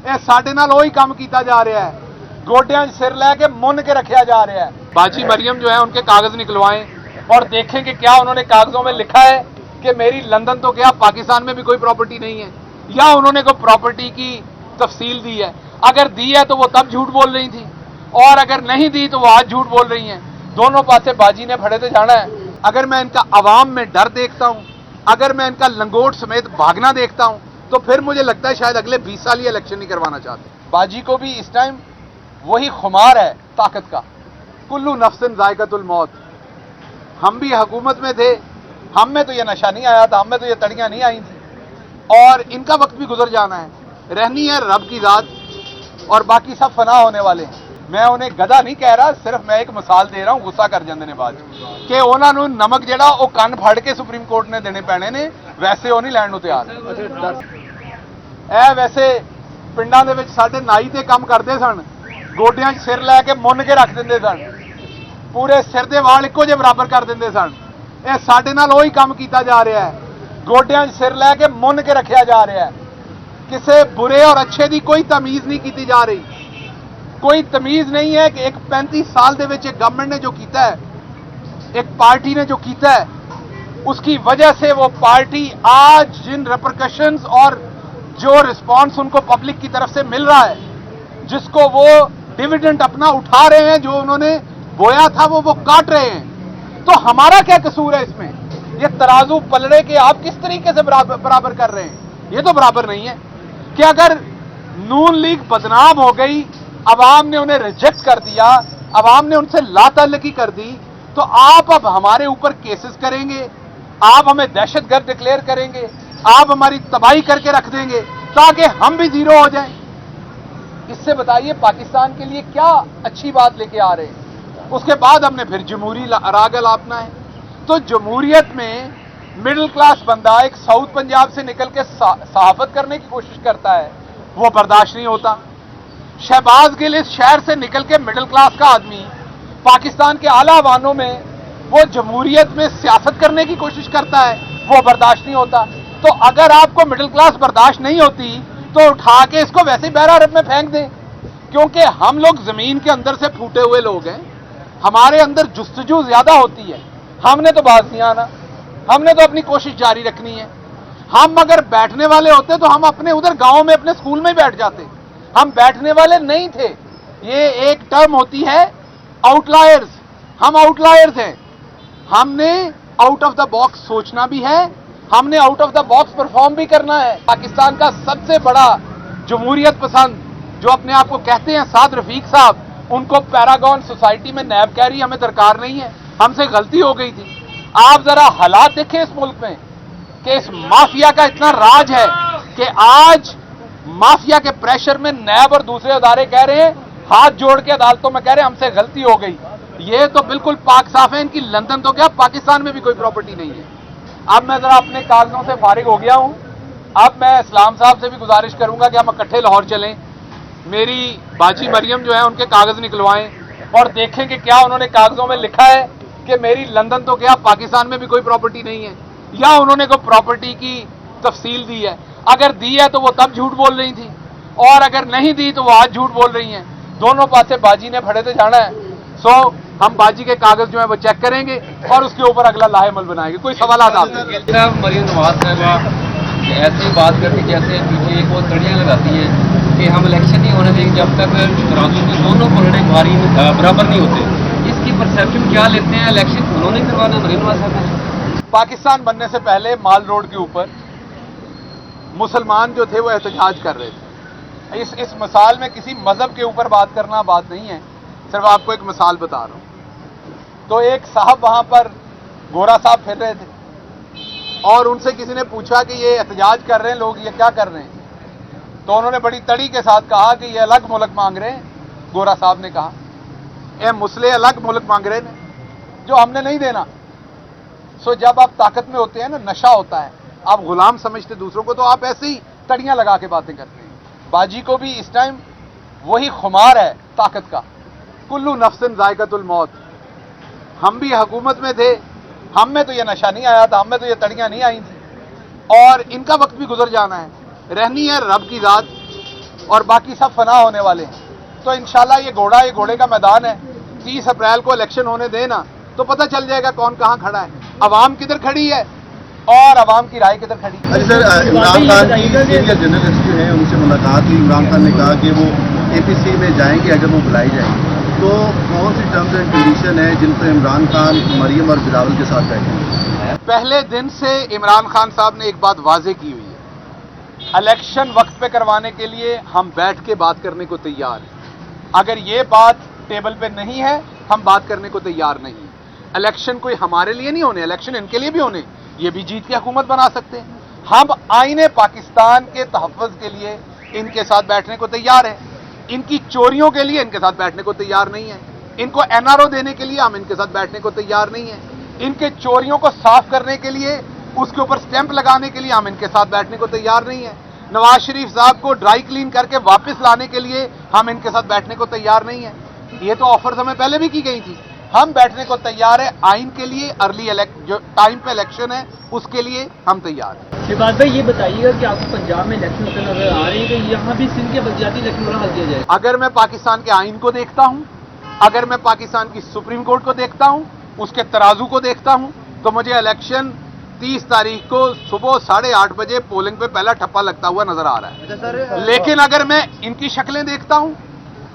ਇਹ ਸਾਡੇ ਨਾਲ ਉਹੀ ਕੰਮ ਕੀਤਾ जा रहा है, गोडियां सिर लैके मुन के रखा जा रहा है। बाजी मरियम जो है उनके कागज निकलवाएं और देखें कि क्या उन्होंने कागजों में लिखा है कि मेरी लंदन तो क्या पाकिस्तान में भी कोई प्रॉपर्टी नहीं है, या उन्होंने कोई प्रॉपर्टी की तफसील दी है। अगर दी है तो वो तब झूठ बोल रही थी, और अगर नहीं दी तो वो आज झूठ बोल रही हैं। दोनों पासे बाजी ने फड़े थे जाना है। अगर मैं इनका अवाम में डर देखता हूं, अगर मैं इनका लंगोट समेत भागना देखता हूं, तो फिर मुझे लगता है शायद अगले 20 साल ये इलेक्शन नहीं करवाना चाहते। बाजी को भी इस टाइम वही खुमार है ताकत का, कुल्लू नफ्सिन जायकातुल मौत। हम भी हुकूमत में थे, हम में तो ये नशा नहीं आया था, हम में तो ये तड़ियां नहीं आई थी, और इनका वक्त भी गुजर जाना है। रहनी है रब की जात, और बाकी सब फना होने वाले हैं। मैं उन्हें गधा नहीं कह रहा, सिर्फ मैं एक मिसाल दे रहा हूं गुस्सा कर जाते ने बाद कि उन्होंने नमक जिहड़ा वो कन फड़ के सुप्रीम कोर्ट ने देने पैने ने, वैसे वो नहीं लैण नूं तैयार। वैसे पिंडां दे विच साडे नाई ते काम करदे सन, गोडियां 'ਚ सिर लैके मुन के रख दिंदे सन, पूरे सिर दे वाल इक्को जिहे बराबर कर दिंदे सन। ਇਹ ਸਾਡੇ ਨਾਲ ਉਹੀ ਕੰਮ ਕੀਤਾ जा रहा है, गोडियां 'ਚ सिर लैके मुन के रखा जा रहा है। किसी बुरे और अच्छे की कोई तमीज़ नहीं की जा रही, कोई तमीज़ नहीं है कि एक 35 साल दे विच गवर्नमेंट ने जो किया है, एक पार्टी ने जो किया है, उसकी वजह से वो पार्टी आज जिन रिपरकशंस और जो रिस्पांस उनको पब्लिक की तरफ से मिल रहा है, जिसको वो डिविडेंड अपना उठा रहे हैं, जो उन्होंने बोया था वो काट रहे हैं। तो हमारा क्या कसूर है इसमें? ये तराजू पलड़े के आप किस तरीके से बराबर कर रहे हैं? ये तो बराबर नहीं है कि अगर नून लीग बदनाम हो गई, अवाम ने उन्हें रिजेक्ट कर दिया, अवाम ने उनसे लाताल्लुकी कर दी, तो आप अब हमारे ऊपर केसेस करेंगे, आप हमें दहशतगर्द डिक्लेयर करेंगे, आप हमारी तबाही करके रख देंगे ताकि हम भी जीरो हो जाएं। इससे बताइए पाकिस्तान के लिए क्या अच्छी बात लेके आ रहे हैं? उसके बाद हमने फिर जमहूरी राग अलापना है। तो जमहूरियत में मिडिल क्लास बंदा एक साउथ पंजाब से निकल के सहाफत करने की कोशिश करता है, वो बर्दाश्त नहीं होता। शहबाज गिल इस शहर से निकल के मिडिल क्लास का आदमी पाकिस्तान के आला वानों में वो जमहूरियत में सियासत करने की कोशिश करता है, वो बर्दाश्त नहीं होता। तो अगर आपको मिडिल क्लास बर्दाश्त नहीं होती तो उठा के इसको वैसे ही बहरा अरब में फेंक दें, क्योंकि हम लोग जमीन के अंदर से फूटे हुए लोग हैं, हमारे अंदर जुस्तजू ज्यादा होती है। हमने तो बात नहीं आना, हमने तो अपनी कोशिश जारी रखनी है। हम अगर बैठने वाले होते तो हम अपने उधर गांव में अपने स्कूल में ही बैठ जाते, हम बैठने वाले नहीं थे। ये एक टर्म होती है आउटलायर्स, हम आउटलायर्स हैं। हमने आउट ऑफ द बॉक्स सोचना भी है, हमने out of the box perform भी करना है। पाकिस्तान का सबसे बड़ा जमहूरियत पसंद जो अपने आप को कहते हैं साद रफीक साहब, उनको पैरागॉन सोसाइटी में नैब कह रही हमें दरकार नहीं है, हमसे गलती हो गई थी। आप जरा हालात देखें इस मुल्क में कि इस माफिया का इतना राज है कि आज माफिया के प्रेशर में नैब और दूसरे अदारे कह रहे हैं, हाथ जोड़ के अदालतों में कह रहे हैं हमसे गलती हो गई। ये तो बिल्कुल पाक साफ है, इनकी लंदन तो क्या पाकिस्तान में भी कोई प्रॉपर्टी नहीं है। अब मैं जरा अपने कागजों से फारिग हो गया हूं। अब मैं इस्लाम साहब से भी गुजारिश करूंगा कि हम इकट्ठे लाहौर चलें, मेरी बाजी मरियम जो है उनके कागज निकलवाएं और देखें कि क्या उन्होंने कागजों में लिखा है कि मेरी लंदन तो क्या पाकिस्तान में भी कोई प्रॉपर्टी नहीं है, या उन्होंने कोई प्रॉपर्टी की तफसील दी है। अगर दी है तो वो तब झूठ बोल रही थी, और अगर नहीं दी तो वो आज झूठ बोल रही हैं। दोनों पासे बाजी ने फड़े थे जाना है। सो हम बाजी के कागज जो है वो चेक करेंगे और उसके ऊपर अगला लाहेमल बनाएंगे। कोई सवाल आपसे? मरियम नवाज साहब ऐसी बात करके जैसे पीछे एक बहुत तड़ियाँ लगाती है कि हम इलेक्शन नहीं होने देंगे जब तक तराजू के दोनों पलड़े भारी बराबर नहीं होते। इसकी परसेप्शन क्या लेते हैं? इलेक्शन उन्होंने करवाना मरियम नवाज साहब ने। पाकिस्तान बनने से पहले माल रोड के ऊपर मुसलमान जो थे वो एहतजाज कर रहे थे। इस मिसाल में किसी मजहब के ऊपर बात करना बात नहीं है, सिर्फ आपको एक मिसाल बता रहा हूं। तो एक साहब वहां पर गोरा साहब फिर रहे थे और उनसे किसी ने पूछा कि ये एहतजाज कर रहे हैं लोग, ये क्या कर रहे हैं? तो उन्होंने बड़ी तड़ी के साथ कहा कि ये अलग मुल्क मांग रहे हैं। गोरा साहब ने कहा ये मुसले अलग मुल्क मांग रहे हैं जो हमने नहीं देना। सो जब आप ताकत में होते हैं ना, नशा होता है, आप गुलाम समझते दूसरों को, तो आप ऐसे ही तड़ियां लगा के बातें करते हैं। बाजी को भी इस टाइम वही खुमार है ताकत का, कुल्लू नफ्सिन जायकातुल मौत। हम भी हुकूमत में थे, हम में तो ये नशा नहीं आया था, हम में तो ये तड़ियां नहीं आई थी, और इनका वक्त भी गुजर जाना है। रहनी है रब की जात, और बाकी सब फना होने वाले हैं। तो इंशाल्लाह ये घोड़े का मैदान है। 30 अप्रैल को इलेक्शन होने देना तो पता चल जाएगा कौन कहाँ खड़ा है, अवाम किधर खड़ी है और अवाम की राय किधर खड़ी है। अच्छा सर, इमरान खान की सीनियर जर्नलिस्ट जो है उनसे मुलाकात हुई। इमरान खान ने कहा कि वो APC में जाएंगे अगर वो बुलाई जाएंगे। तो कौन सी टर्म्स एंड कंडीशन है जिन पर इमरान खान मरियम और बिलावल के साथ बैठेंगे? पहले दिन से इमरान खान साहब ने एक बात वाजे की हुई है, इलेक्शन वक्त पे करवाने के लिए हम बैठ के बात करने को तैयार हैं। अगर ये बात टेबल पे नहीं है, हम बात करने को तैयार नहीं है। इलेक्शन कोई हमारे लिए नहीं होने, इलेक्शन इनके लिए भी होने, ये भी जीत के हुकूमत बना सकते हैं। हम आईने पाकिस्तान के तहफ़्फ़ुज़ के लिए इनके साथ बैठने को तैयार हैं, इनकी चोरियों के लिए इनके साथ बैठने को तैयार नहीं है, इनको NRO देने के लिए हम इनके साथ बैठने को तैयार नहीं है, इनके चोरियों को साफ करने के लिए, उसके ऊपर स्टैंप लगाने के लिए हम इनके साथ बैठने को तैयार नहीं है, नवाज शरीफ साहब को ड्राई क्लीन करके वापस लाने के लिए हम इनके साथ बैठने को तैयार नहीं है। ये तो ऑफर्स हमें पहले भी की गई थी। हम बैठने को तैयार है आइन के लिए, जो टाइम पे इलेक्शन है उसके लिए हम तैयार हैं। शिवाज भाई ये बताइएगा कि आपको पंजाब में इलेक्शन होते नजर आ रहे हैं कि यहाँ भी सिंध के बलदियाती इलेक्शन होना हल किया जाए? अगर मैं पाकिस्तान के आइन को देखता हूं, अगर मैं पाकिस्तान की सुप्रीम कोर्ट को देखता हूं, उसके तराजू को देखता हूं, तो मुझे इलेक्शन 30 तारीख को सुबह 8:30 बजे पोलिंग पे पहला ठप्पा लगता हुआ नजर आ रहा है। लेकिन अगर मैं इनकी शक्लें देखता हूं,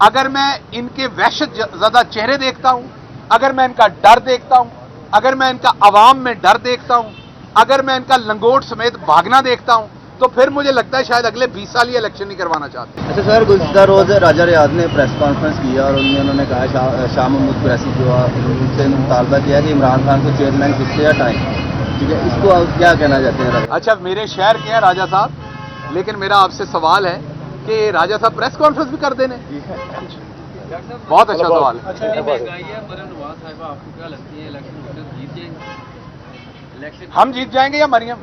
अगर मैं इनके वहशत ज़्यादा चेहरे देखता हूं, अगर मैं इनका डर देखता हूं, अगर मैं इनका अवाम में डर देखता हूं, अगर मैं इनका लंगोट समेत भागना देखता हूं, तो फिर मुझे लगता है शायद अगले 20 साल ये इलेक्शन नहीं करवाना चाहते। अच्छा सर, गुज़श्ता रोज़ राजा रियाद ने प्रेस कॉन्फ्रेंस किया और उन्होंने कहा शाह महमूद कुरैशी जो उनसे मुतालबा किया कि इमरान खान को चेयरमैन किससे हटाएं। ठीक है, इसको आप क्या कहना चाहते हैं? अच्छा, मेरे शहर के हैं राजा साहब, लेकिन मेरा आपसे सवाल है कि राजा साहब प्रेस कॉन्फ्रेंस भी कर देने? बहुत अच्छा सवाल है। हम जीत जाएंगे या मरियम?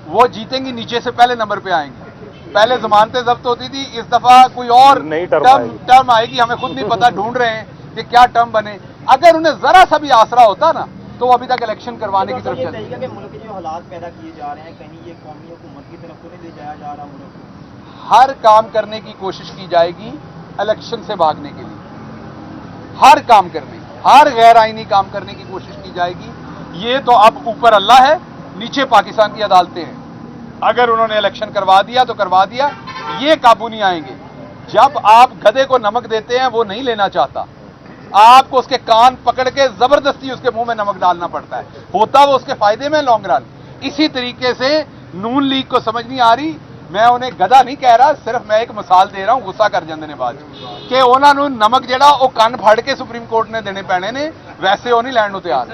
वो जीतेंगी, नीचे से पहले नंबर पे आएंगे। पहले जमानतें जब्त होती थी, इस दफा कोई और टर्म आएगी, हमें खुद नहीं पता, ढूंढ रहे हैं कि क्या टर्म बने। अगर उन्हें जरा सा भी आसरा होता ना तो अभी तक इलेक्शन करवाने की तरफ चलते। मुल्क के जो हालात पैदा किए जा रहे हैं, कहीं ये कौमी हुकूमत की तरफ तो नहीं ले जाया जा रहा मुल्क को? हर काम करने की कोशिश की जाएगी इलेक्शन से भागने के लिए, हर काम करने, हर गैर आईनी काम करने की कोशिश की जाएगी। ये तो अब ऊपर अल्लाह है, नीचे पाकिस्तान की अदालतें हैं। अगर उन्होंने इलेक्शन करवा दिया तो करवा दिया, ये काबू नहीं आएंगे। जब आप गधे को नमक देते हैं वो नहीं लेना चाहता, आपको उसके कान पकड़ के जबरदस्ती उसके मुंह में नमक डालना पड़ता है, होता वो उसके फायदे में लॉन्ग रन। इसी तरीके से नून लीग को समझ नहीं आ रही, मैं उन्हें गधा नहीं कह रहा, सिर्फ मैं एक मिसाल दे रहा हूं गुस्सा कर जाते ने बाद कि उन्होंने नमक जड़ा वो कान फाड़ के सुप्रीम कोर्ट ने देने पैने ने, वैसे वो नहीं लैंड हो तैयार।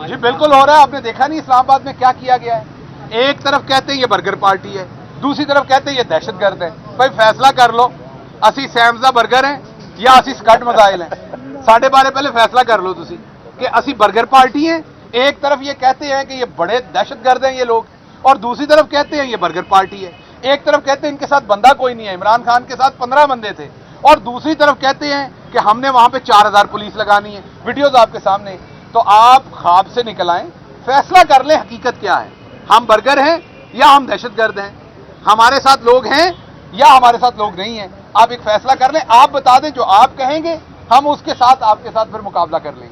जी बिल्कुल हो रहा है, आपने देखा नहीं इस्लामाबाद में क्या किया गया है। एक तरफ कहते हैं ये बर्गर पार्टी है, दूसरी तरफ कहते हैं ये दहशतगर्द है। भाई फैसला कर लो, असी सैमजा बर्गर हैं या असी स्कट मजाइल हैं? साढ़े बारह पहले फैसला कर लो तुसी कि असी बर्गर पार्टी हैं। एक तरफ ये कहते हैं कि ये बड़े दहशतगर्द हैं ये लोग, और दूसरी तरफ कहते हैं ये बर्गर पार्टी है। एक तरफ कहते हैं इनके साथ बंदा कोई नहीं है, इमरान खान के साथ 15 बंदे थे, और दूसरी तरफ कहते हैं कि हमने वहां पे 4000 पुलिस लगानी है। वीडियोज आपके सामने। तो आप ख्वाब से निकल आए, फैसला कर लें हकीकत क्या है, हम बर्गर हैं या हम दहशतगर्द हैं, हमारे साथ लोग हैं या हमारे साथ लोग नहीं हैं। आप एक फैसला कर लें, आप बता दें, जो आप कहेंगे हम उसके साथ आपके साथ फिर मुकाबला कर लेंगे।